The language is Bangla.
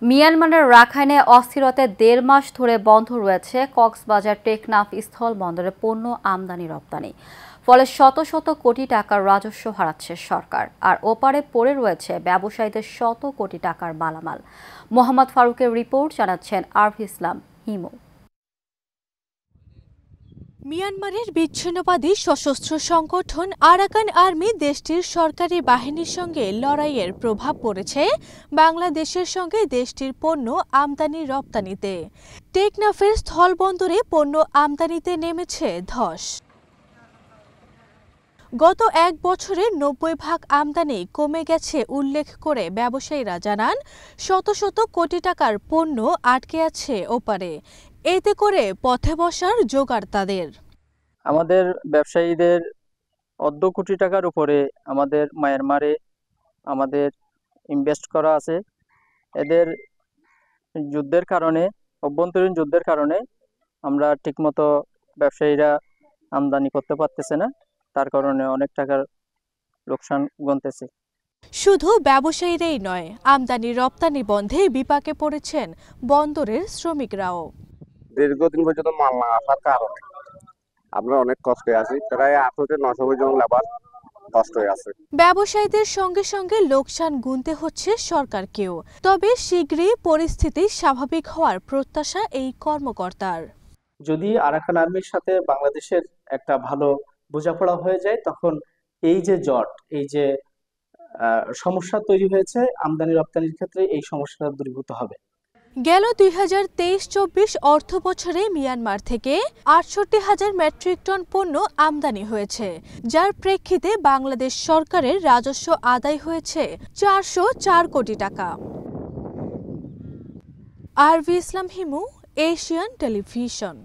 মিয়ানমারের রাখাইনে অস্থিরতায় ১.৫ মাস ধরে বন্ধ রয়েছে কক্সবাজার টেকনাফ স্থলবন্দরে পণ্য আমদানি রপ্তানি। ফলে শত শত কোটি টাকার রাজস্ব হারাচ্ছে সরকার, আর ওপারে পড়ে রয়েছে ব্যবসায়ীদের শত কোটি টাকার মালামাল। মোহাম্মদ ফারুকের রিপোর্ট, জানাচ্ছেন আরভি ইসলাম হিমু। মিয়ানমারের বিচ্ছিন্নবাদী সশস্ত্র সংগঠন আরাকান আর্মি দেশটির সরকারি বাহিনীর সঙ্গে লড়াইয়ের প্রভাব পড়েছে বাংলাদেশের সঙ্গে দেশটির পণ্য আমদানি রপ্তানিতে। টেকনাফের স্থলবন্দরে পণ্য আমদানিতে নেমেছে ধস। গত ১ বছরে ৯০% আমদানি কমে গেছে উল্লেখ করে ব্যবসায়ীরা জানান, শত শত কোটি টাকার পণ্য আটকে আছে ওপারে। এতে করে পথে বসার জোগাড় তাদের। আমাদের ব্যবসায়ীদের অর্ধ কোটি টাকার উপরে আমাদের মায়ানমারে আমাদের ইনভেস্ট করা আছে। এদের যুদ্ধের কারণে, অভ্যন্তরীণ যুদ্ধের কারণে আমরা ঠিকমতো ব্যবসায়ীরা আমদানি করতে পারতেছে না, তার কারণে অনেক টাকার লোকসান গুনতেছে। শুধু ব্যবসায়ীরাই নয়, আমদানি রপ্তানি বন্ধে বিপাকে পড়েছেন বন্দরের শ্রমিকরাও। দীর্ঘদিন পর্যন্ত মাল না আসার কারণে আমরা অনেক কষ্টে আছি। প্রায় ৮০০-৯০০ জন লেবার কষ্ট হয়ে আছে। ব্যবসায়ীদের সঙ্গে সঙ্গে লোকসান গুনতে হচ্ছে সরকারকেও। তবে শীঘ্রই পরিস্থিতি স্বাভাবিক হওয়ার প্রত্যাশা এই কর্মকর্তার। যদি আরাকান আর্মির সাথে বাংলাদেশের একটা ভালো বোঝাপড়া হয়ে যায়, তখন এই যে জট, এই যে সমস্যা তৈরি হয়েছে আমদানি রপ্তানির ক্ষেত্রে, এই সমস্যাটা দূরীভূত হবে। গেল ২০২৩-২৪ অর্থ বছরে মিয়ানমার থেকে ৬৮,০০০ মেট্রিক টন পণ্য আমদানি হয়েছে, যার প্রেক্ষিতে বাংলাদেশ সরকারের রাজস্ব আদায় হয়েছে ৪০৪ কোটি টাকা। আরভি ইসলাম হিমু, এশিয়ান টেলিভিশন।